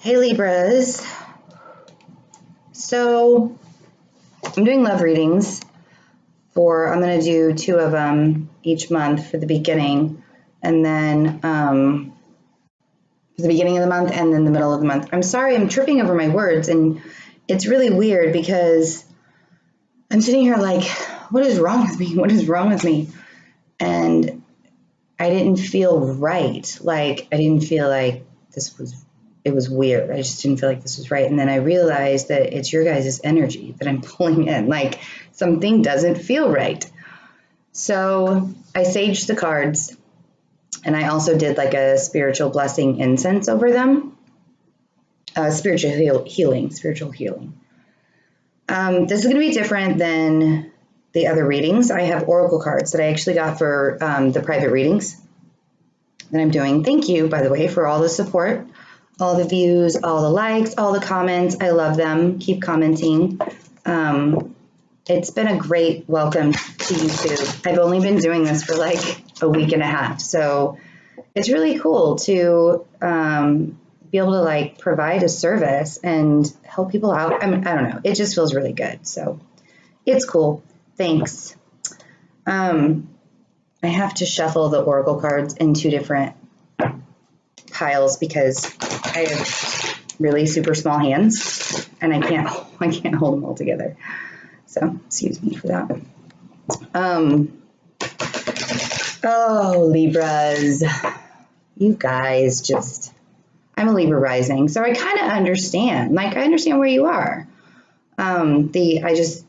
Hey Libras. So I'm doing love readings I'm going to do 2 of them each month for the beginning, and then for the beginning of the month and then the middle of the month. I'm sorry, I'm tripping over my words, and it's really weird because I'm sitting here like, what is wrong with me? What is wrong with me? And I didn't feel right. Like, I didn't feel like it was weird. I just didn't feel like this was right. And then I realized that it's your guys' energy that I'm pulling in. Like, something doesn't feel right. So I saged the cards, and I also did like a spiritual blessing incense over them. Spiritual healing. This is going to be different than the other readings. I have oracle cards that I actually got for the private readings that I'm doing. Thank you, by the way, for all the support. All the views, all the likes, all the comments. I love them. Keep commenting. It's been a great welcome to YouTube. I've only been doing this for like a week and a half. So it's really cool to be able to like provide a service and help people out. I mean, I don't know. It just feels really good. So it's cool. Thanks. I have to shuffle the oracle cards in 2 different piles because I have really super small hands and I can't hold them all together. So excuse me for that. Oh, Libras, you guys I'm a Libra rising, so I kind of understand. Like, I understand where you are. I just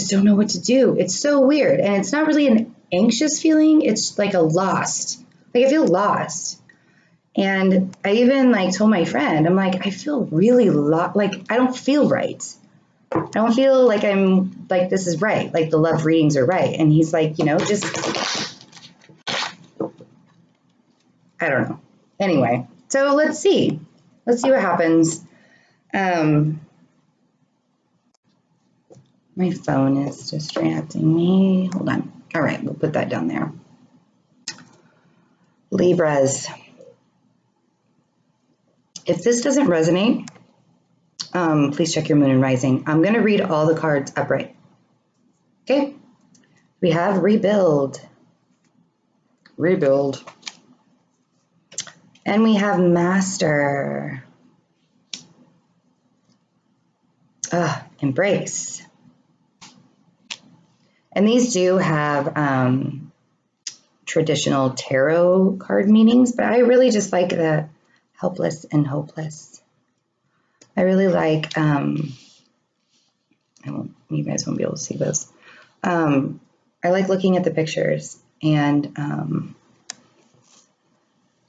don't know what to do. It's so weird, and it's not really an anxious feeling. It's like a lost. Like, I feel lost. And I even like told my friend, I'm like, I feel really like I don't feel right. I don't feel like I'm like this is right. Like the love readings are right. And he's like, just I don't know. Anyway, so let's see. Let's see what happens. My phone is distracting me. Hold on. All right, we'll put that down there. Libras. If this doesn't resonate, please check your moon and rising. I'm going to read all the cards upright. Okay. We have rebuild. And we have master. Embrace. And these do have traditional tarot card meanings, but I really just like the helpless and hopeless. I really like, you guys won't be able to see those. I like looking at the pictures, and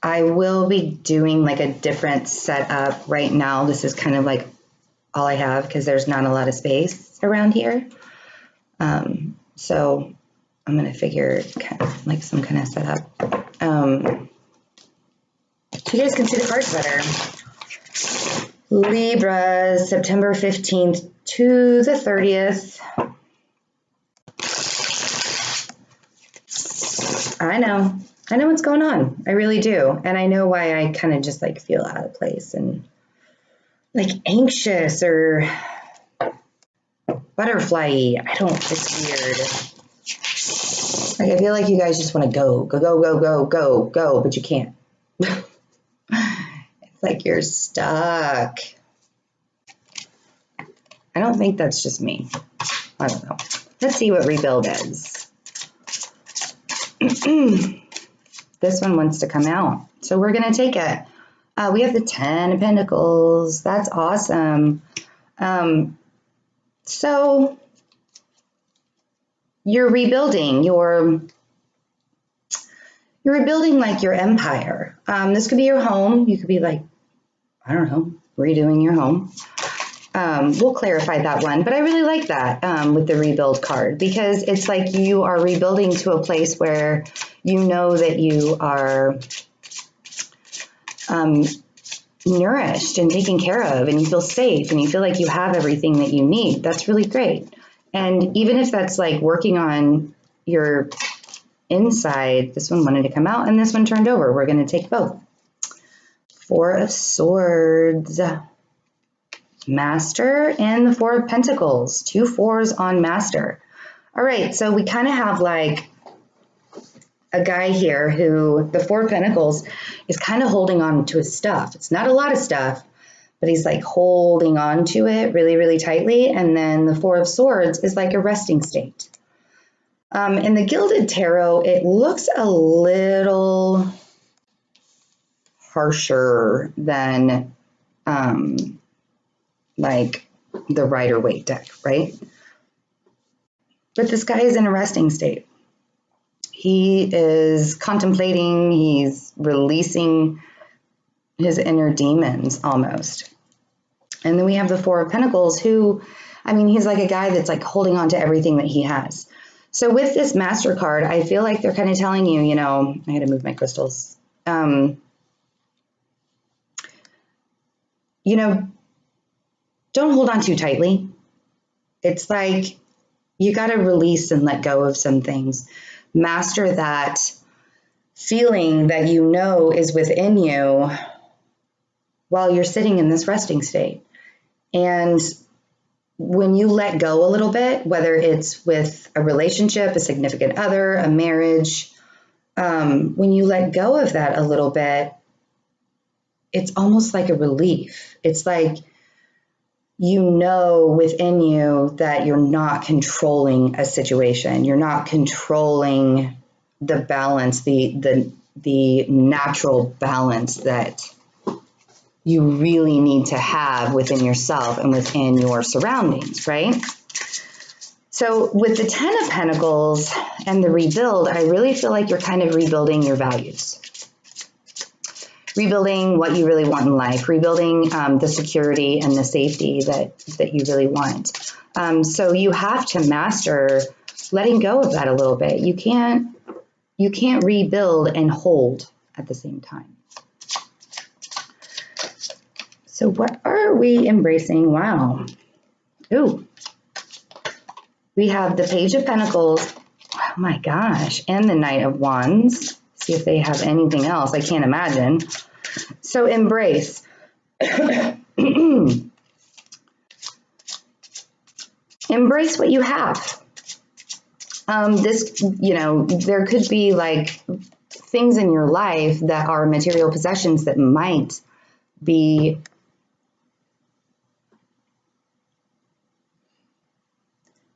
I will be doing like a different setup right now. This is kind of like all I have because there's not a lot of space around here. So I'm going to figure kind of like some kind of setup. So you guys can see the cards better. Libra, September 15th to the 30th. I know what's going on. I really do. And I know why I kind of just like feel out of place and like anxious or butterfly. It's weird. Like, I feel like you guys just want to go, but you can't. It's like you're stuck. I don't think that's just me. I don't know. Let's see what rebuild is. This one wants to come out, so we're going to take it. We have the 10 of Pentacles. That's awesome. So you're rebuilding you're rebuilding like your empire. This could be your home. You could be like, I don't know, redoing your home. We'll clarify that one, but I really like that with the rebuild card because it's like you are rebuilding to a place where you know that you are nourished and taken care of, and you feel safe and you feel like you have everything that you need. That's really great. And even if that's like working on your inside, this one wanted to come out and this one turned over. We're going to take both. Four of Swords, Master, and the Four of Pentacles. 2 4s on Master. All right, so we kind of have like a guy here who, the Four of Pentacles, is kind of holding on to his stuff. It's not a lot of stuff, but he's like holding on to it really, really tightly. And then the Four of Swords is like a resting state. In the Gilded Tarot, it looks a little harsher than like the Rider-Waite deck, right? But this guy is in a resting state. He is contemplating, he's releasing his inner demons almost. And then we have the Four of Pentacles who, I mean, he's like a guy that's like holding on to everything that he has. So with this Master card, I feel like they're kind of telling you, you know, I had to move my crystals. You know, don't hold on too tightly. It's like you got to release and let go of some things. Master that feeling that you know is within you while you're sitting in this resting state. And when you let go a little bit, whether it's with a relationship, a significant other, a marriage, when you let go of that a little bit, it's almost like a relief. It's like, you know within you that you're not controlling a situation. You're not controlling the balance, the natural balance that you really need to have within yourself and within your surroundings, right? So with the Ten of Pentacles and the rebuild, I really feel like you're kind of rebuilding your values. Rebuilding what you really want in life, rebuilding the security and the safety that you really want. So you have to master letting go of that a little bit. You can't rebuild and hold at the same time. So what are we embracing? Wow. Ooh. We have the Page of Pentacles. Oh my gosh. And the Knight of Wands. See if they have anything else. I can't imagine. So embrace. Embrace what you have. This, you know, there could be like things in your life that are material possessions that might be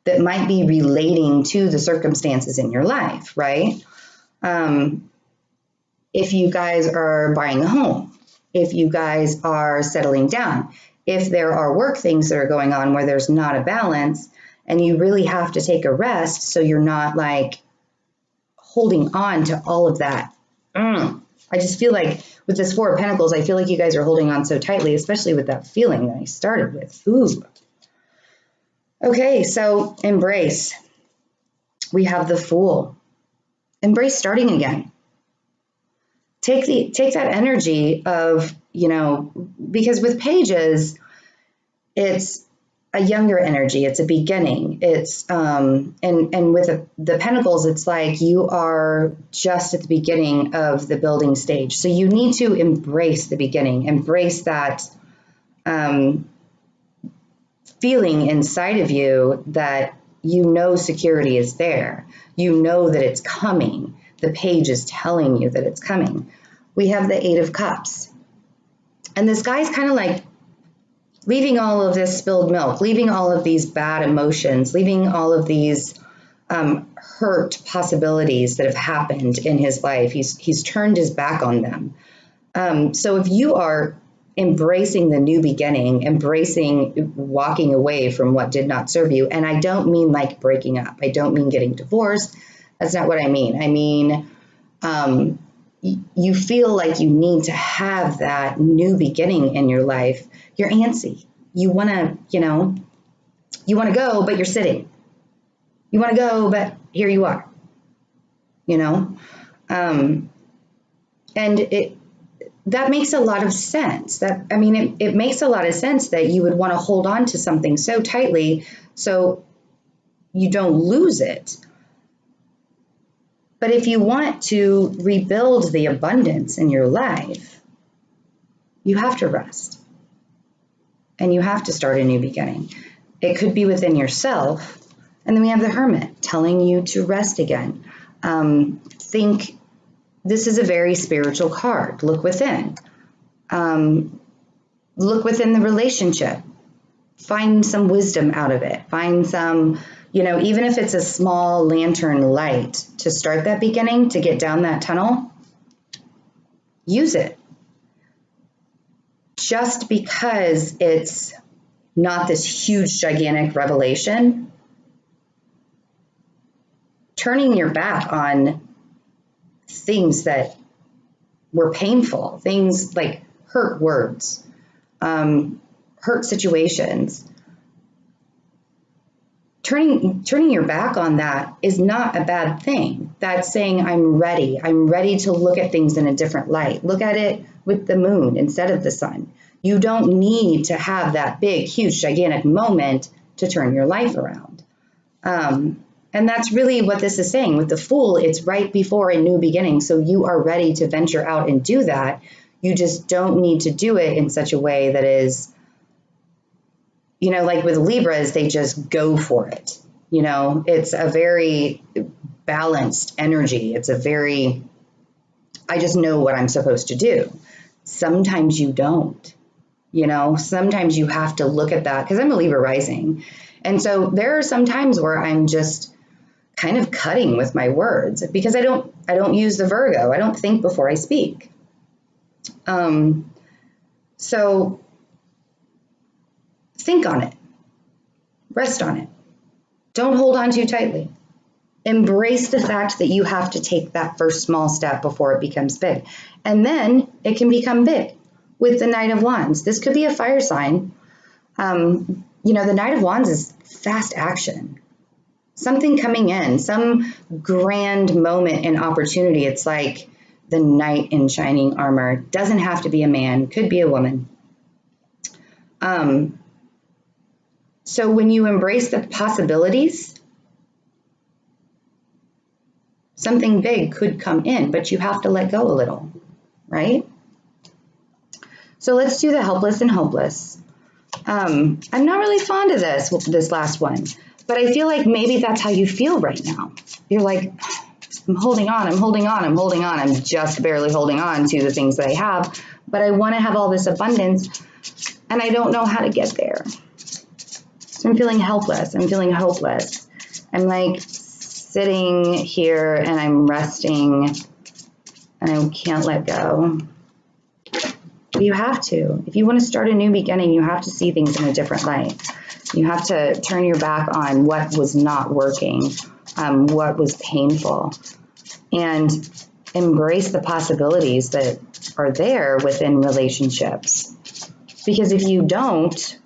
relating to the circumstances in your life, right? If you guys are buying a home, if you guys are settling down, if there are work things that are going on where there's not a balance and you really have to take a rest so you're not like holding on to all of that. I just feel like with this Four of Pentacles, I feel like you guys are holding on so tightly, especially with that feeling that I started with. Ooh. Okay, so embrace. We have the Fool. Embrace starting again. Take that energy of, you know, because with pages, it's a younger energy. It's a beginning. It's and with the Pentacles, it's like you are just at the beginning of the building stage. So you need to embrace the beginning, embrace that feeling inside of you that you know security is there. You know that it's coming. The page is telling you that it's coming. We have the Eight of Cups. And this guy's kind of like leaving all of this spilled milk, leaving all of these bad emotions, leaving all of these hurt possibilities that have happened in his life. He's turned his back on them. So if you are embracing the new beginning, embracing walking away from what did not serve you, and I don't mean like breaking up. I don't mean getting divorced. That's not what I mean. I mean, you feel like you need to have that new beginning in your life. You're antsy. You want to, you know, you want to go, but you're sitting. You want to go, but here you are, you know? And that makes a lot of sense. It makes a lot of sense that you would want to hold on to something so tightly so you don't lose it. But if you want to rebuild the abundance in your life, you have to rest. And you have to start a new beginning. It could be within yourself. And then we have the Hermit telling you to rest again. Think this is a very spiritual card. Look within. Look within the relationship. Find some wisdom out of it. Find some, even if it's a small lantern light to start that beginning, to get down that tunnel, use it. Just because it's not this huge, gigantic revelation, turning your back on things that were painful, things like hurt words, hurt situations, turning your back on that is not a bad thing. That's saying, I'm ready to look at things in a different light. Look at it with the moon instead of the sun. You don't need to have that big, huge, gigantic moment to turn your life around. And that's really what this is saying. With the Fool, it's right before a new beginning. So you are ready to venture out and do that. You just don't need to do it in such a way that is, like with Libras, they just go for it. It's a very balanced energy. It's a very, I just know what I'm supposed to do. Sometimes you don't, sometimes you have to look at that, because I'm a Libra rising. And so there are some times where I'm just kind of cutting with my words because I don't use the Virgo. I don't think before I speak. So think on it, rest on it. Don't hold on too tightly. Embrace the fact that you have to take that first small step before it becomes big. And then it can become big with the Knight of Wands. This could be a fire sign. The Knight of Wands is fast action. Something coming in, some grand moment and opportunity. It's like the knight in shining armor. Doesn't have to be a man, could be a woman. So when you embrace the possibilities, something big could come in, but you have to let go a little, right? So let's do the helpless and hopeless. I'm not really fond of this last one, but I feel like maybe that's how you feel right now. You're like, I'm holding on. I'm just barely holding on to the things that I have, but I want to have all this abundance and I don't know how to get there. So I'm feeling helpless. I'm feeling hopeless. I'm like sitting here and I'm resting and I can't let go. But you have to. If you want to start a new beginning, you have to see things in a different light. You have to turn your back on what was not working, what was painful, and embrace the possibilities that are there within relationships. Because if you don't,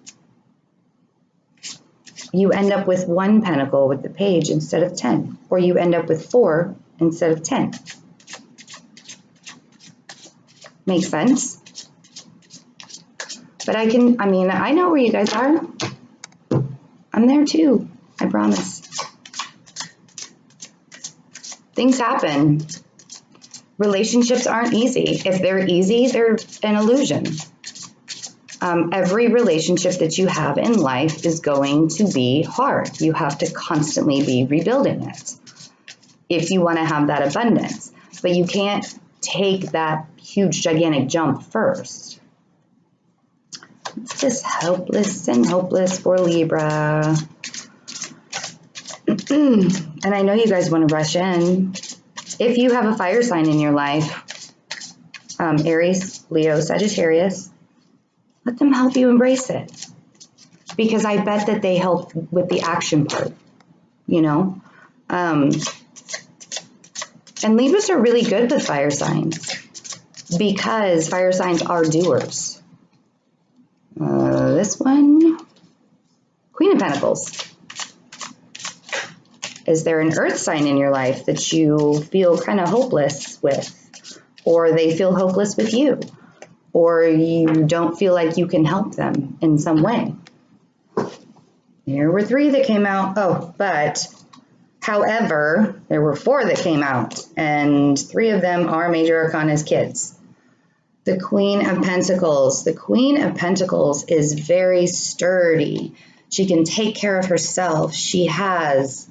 you end up with 1 pentacle with the page instead of 10, or you end up with 4 instead of 10. Makes sense? But I know where you guys are. I'm there too, I promise. Things happen. Relationships aren't easy. If they're easy, they're an illusion. Every relationship that you have in life is going to be hard. You have to constantly be rebuilding it if you want to have that abundance. But you can't take that huge, gigantic jump first. It's just helpless and hopeless for Libra. And I know you guys want to rush in. If you have a fire sign in your life, Aries, Leo, Sagittarius, let them help you embrace it. Because I bet that they help with the action part, And Libras are really good with fire signs because fire signs are doers. This one, Queen of Pentacles. Is there an earth sign in your life that you feel kind of hopeless with? Or they feel hopeless with you? Or you don't feel like you can help them in some way? There were 3 that came out. However, there were 4 that came out. And 3 of them are Major Arcana's kids. The Queen of Pentacles. The Queen of Pentacles is very sturdy. She can take care of herself. She has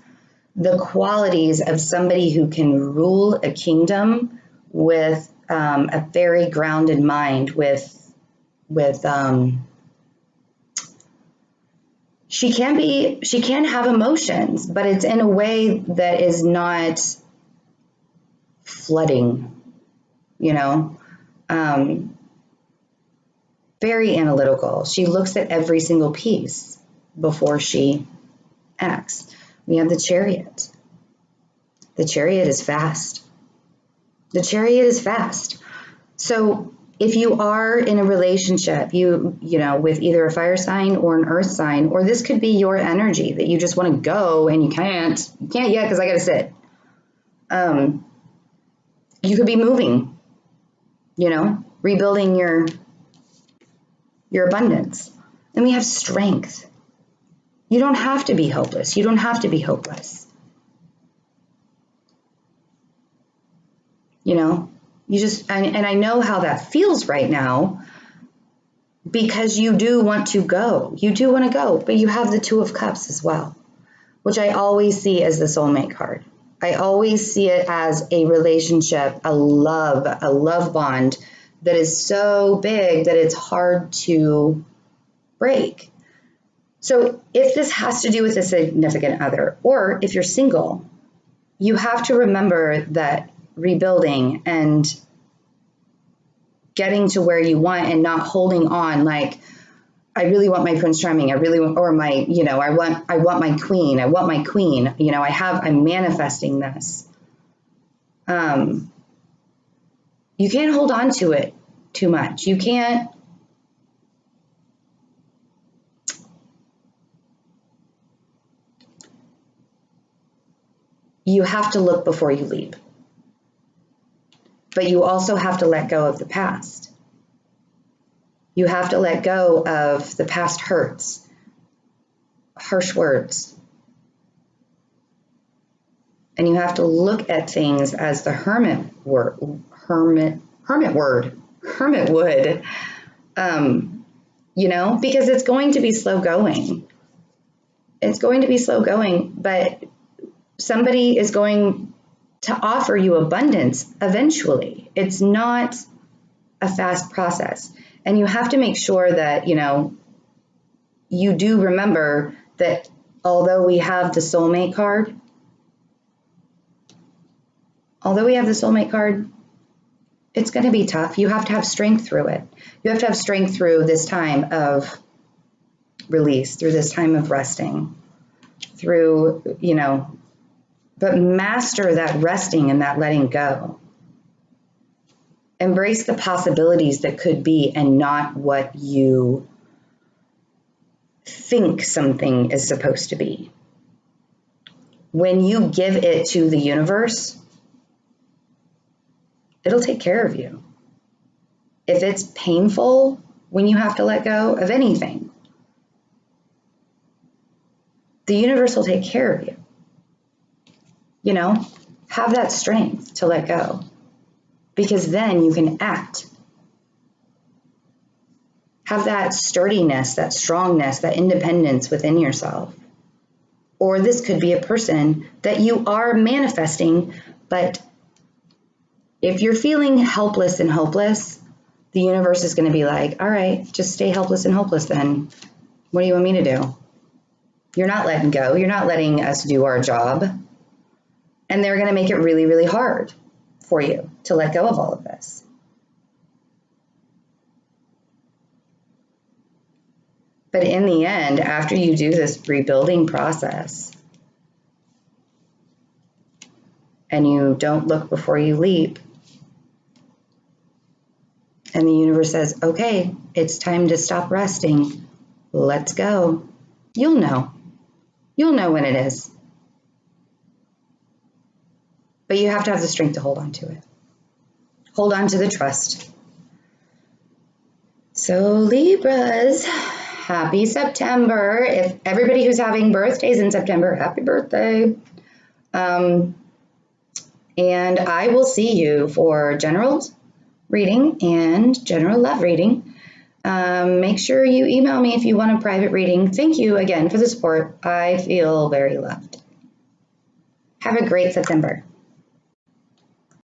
the qualities of somebody who can rule a kingdom with a very grounded mind, she can have emotions, but it's in a way that is not flooding, you know, very analytical. She looks at every single piece before she acts. We have the Chariot. The Chariot is fast. The Chariot is fast. So if you are in a relationship, you know, with either a fire sign or an earth sign, or this could be your energy that you just want to go and you can't yet because I got to sit. You could be moving, you know, rebuilding your abundance. And we have strength. You don't have to be hopeless. You don't have to be hopeless. You know, you just, and I know how that feels right now because you do want to go. You do want to go, but you have the Two of Cups as well, which I always see as the soulmate card. I always see it as a relationship, a love bond that is so big that it's hard to break. So if this has to do with a significant other, or if you're single, you have to remember that rebuilding and getting to where you want and not holding on like, I really want my Prince Charming, I really want, or my, you know, I want my queen, I want my queen, you know, I'm manifesting this. You can't hold on to it too much. You can't, you have to look before you leap. But you also have to let go of the past. You have to let go of the past hurts, harsh words. And you have to look at things as the hermit would. You know, because it's going to be slow going. It's going to be slow going, but somebody is going to offer you abundance eventually. It's not a fast process. And you have to make sure that, you know, you do remember that although we have the soulmate card, it's going to be tough. You have to have strength through it. You have to have strength through this time of release, through this time of resting, through, you know, but master that resting and that letting go. Embrace the possibilities that could be and not what you think something is supposed to be. When you give it to the universe, it'll take care of you. If it's painful when you have to let go of anything, the universe will take care of you. You know, have that strength to let go, because then you can act. Have that sturdiness, that strongness, that independence within yourself. Or this could be a person that you are manifesting, but if you're feeling helpless and hopeless, the universe is going to be like, all right, just stay helpless and hopeless then. What do you want me to do? You're not letting go. You're not letting us do our job. And they're going to make it really, really hard for you to let go of all of this. But in the end, after you do this rebuilding process and you don't look before you leap, and the universe says, okay, it's time to stop resting. Let's go. You'll know. You'll know when it is. But you have to have the strength to hold on to it. Hold on to the trust. So Libras, happy September. If everybody who's having birthdays in September, happy birthday. And I will see you for generals, reading and general love reading. Make sure you email me if you want a private reading. Thank you again for the support. I feel very loved. Have a great September.